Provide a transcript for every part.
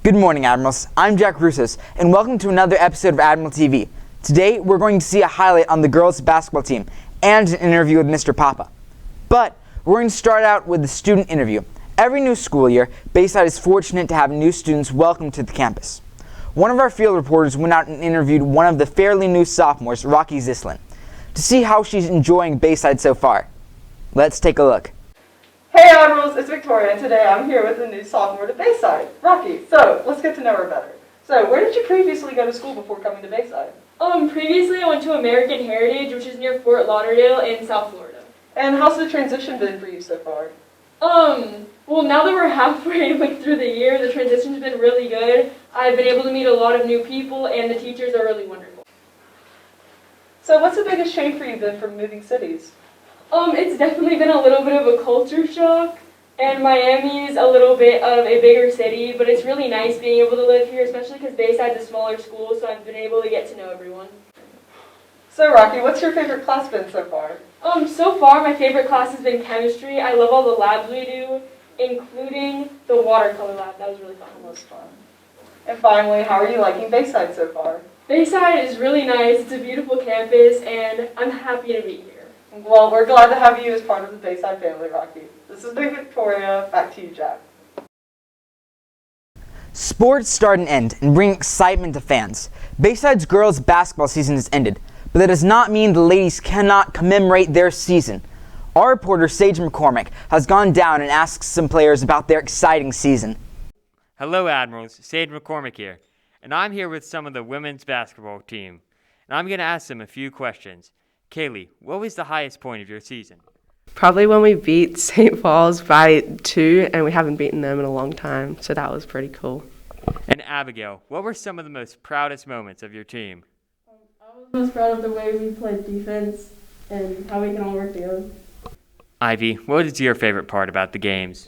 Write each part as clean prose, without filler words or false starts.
Good morning, Admirals. I'm Jack Russos, and welcome to another episode of AdmiralTV. Today, we're going to see a highlight on the girls' basketball team and an interview with Mr. Papa. But we're going to start out with the student interview. Every new school year, Bayside is fortunate to have new students welcomed to the campus. One of our field reporters went out and interviewed one of the fairly new sophomores, Rocky Zislin, to see how she's enjoying Bayside so far. Let's take a look. Hey Admirals, it's Victoria, and today I'm here with a new sophomore to Bayside, Rocky. So, let's get to know her better. So, where did you previously go to school before coming to Bayside? Previously I went to American Heritage, which is near Fort Lauderdale in South Florida. And how's the transition been for you so far? Well, now that we're halfway through the year, the transition's been really good. I've been able to meet a lot of new people, and the teachers are really wonderful. So, what's the biggest change for you then from moving cities? It's definitely been a little bit of a culture shock, and Miami is a little bit of a bigger city, but it's really nice being able to live here, especially because Bayside's a smaller school, so I've been able to get to know everyone. So Rocky, what's your favorite class been so far? So far my favorite class has been chemistry. I love all the labs we do, including the watercolor lab. That was really fun. That was fun. And finally, how are you liking Bayside so far? Bayside is really nice. It's a beautiful campus, and I'm happy to be here. Well, we're glad to have you as part of the Bayside family, Rocky. This is Big Victoria. Back to you, Jack. Sports start and end and bring excitement to fans. Bayside's girls' basketball season has ended, but that does not mean the ladies cannot commemorate their season. Our reporter, Sage McCormick, has gone down and asked some players about their exciting season. Hello, Admirals. Sage McCormick here, and I'm here with some of the women's basketball team, and I'm going to ask them a few questions. Kaylee, what was the highest point of your season? Probably when we beat St. Paul's by 2, and we haven't beaten them in a long time, so that was pretty cool. And Abigail, what were some of the most proudest moments of your team? I was most proud of the way we played defense and how we can all work together. Ivy, what is your favorite part about the games?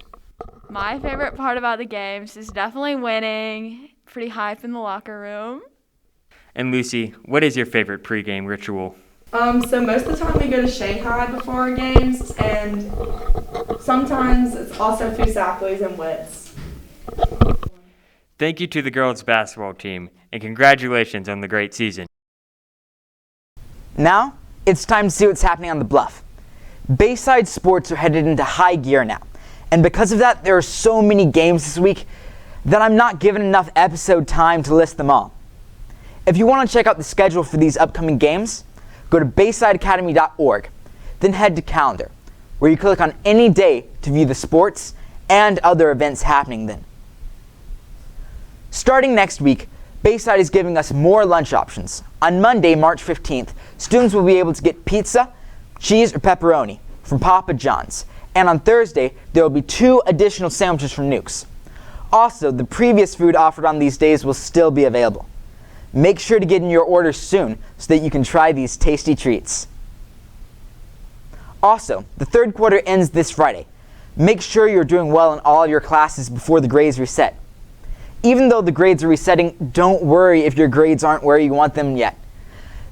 My favorite part about the games is definitely winning. Pretty hype in the locker room. And Lucy, what is your favorite pregame ritual? So most of the time we go to Shanghai before our games, and sometimes it's also Fusaklis and Wits. Thank you to the girls' basketball team, and congratulations on the great season. Now, it's time to see what's happening on the Bluff. Bayside sports are headed into high gear now, and because of that, there are so many games this week that I'm not given enough episode time to list them all. If you want to check out the schedule for these upcoming games, go to BaysideAcademy.org, then head to Calendar, where you click on any day to view the sports and other events happening then. Starting next week, Bayside is giving us more lunch options. On Monday, March 15th, students will be able to get pizza, cheese, or pepperoni from Papa John's. And on Thursday, there will be 2 additional sandwiches from Nukes. Also, the previous food offered on these days will still be available. Make sure to get in your orders soon so that you can try these tasty treats. Also, the third quarter ends this Friday. Make sure you're doing well in all your classes before the grades reset. Even though the grades are resetting, don't worry if your grades aren't where you want them yet.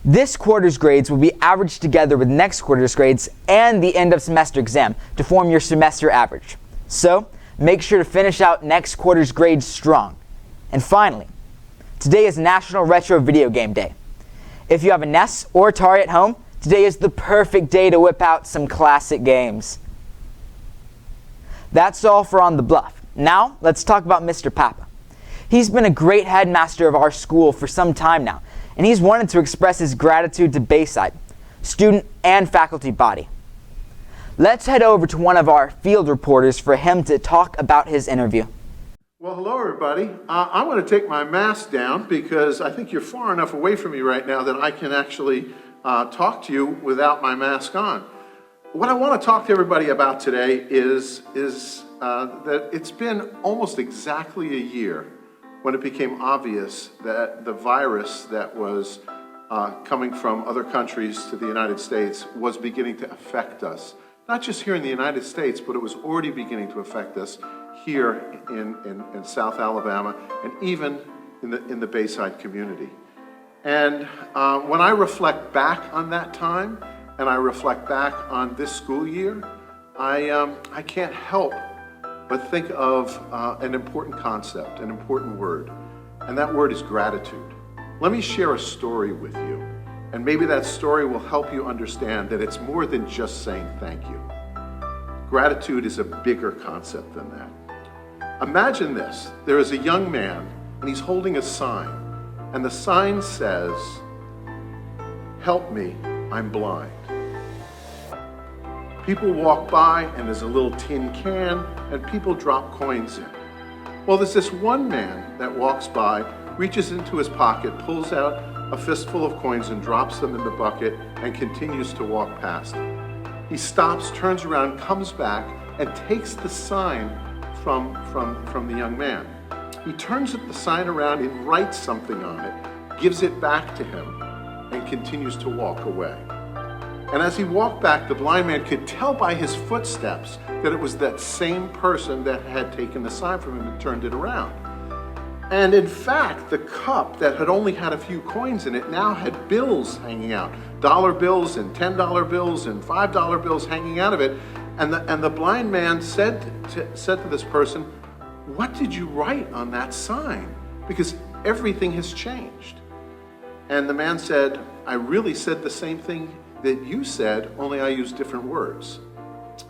This quarter's grades will be averaged together with next quarter's grades and the end of semester exam to form your semester average. So, make sure to finish out next quarter's grades strong. And finally, today is National Retro Video Game Day. If you have a NES or Atari at home, today is the perfect day to whip out some classic games. That's all for On the Bluff. Now, let's talk about Mr. Papa. He's been a great headmaster of our school for some time now, and he's wanted to express his gratitude to Bayside, student and faculty body. Let's head over to one of our field reporters for him to talk about his interview. Well, hello, everybody. I'm going to take my mask down because I think you're far enough away from me right now that I can actually talk to you without my mask on. What I want to talk to everybody about today is that it's been almost exactly a year when it became obvious that the virus that was coming from other countries to the United States was beginning to affect us. Not just here in the United States, but it was already beginning to affect us here in South Alabama and even in the Bayside community. And when I reflect back on that time and I reflect back on this school year, I can't help but think of an important concept, an important word, and that word is gratitude. Let me share a story with you, and maybe that story will help you understand that it's more than just saying thank you. Gratitude is a bigger concept than that. Imagine this. There is a young man, and he's holding a sign, and the sign says, "Help me, I'm blind." People walk by, and there's a little tin can, and people drop coins in. Well, there's this one man that walks by, reaches into his pocket, pulls out a fistful of coins and drops them in the bucket and continues to walk past. He stops, turns around, comes back, and takes the sign from the young man. He turns the sign around and writes something on it, gives it back to him, and continues to walk away. And as he walked back, the blind man could tell by his footsteps that it was that same person that had taken the sign from him and turned it around. And in fact, the cup that had only had a few coins in it now had bills hanging out, dollar bills and $10 bills and $5 bills hanging out of it. And the blind man said to this person, "What did you write on that sign? Because everything has changed." And the man said, "I really said the same thing that you said, only I used different words.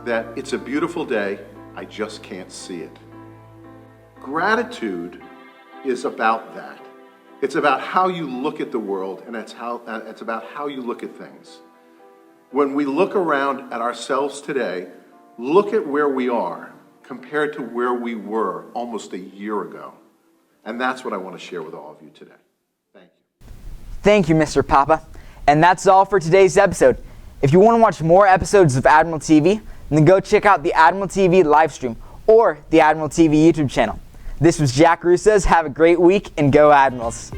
That it's a beautiful day, I just can't see it." Gratitude is about that. It's about how you look at the world, and it's about how you look at things. When we look around at ourselves today, look at where we are compared to where we were almost a year ago. And that's what I want to share with all of you today. Thank you. Thank you, Mr. Papa. And that's all for today's episode. If you want to watch more episodes of Admiral TV, then go check out the Admiral TV live stream or the Admiral TV YouTube channel. This was Jack Russo's. Have a great week and go Admirals.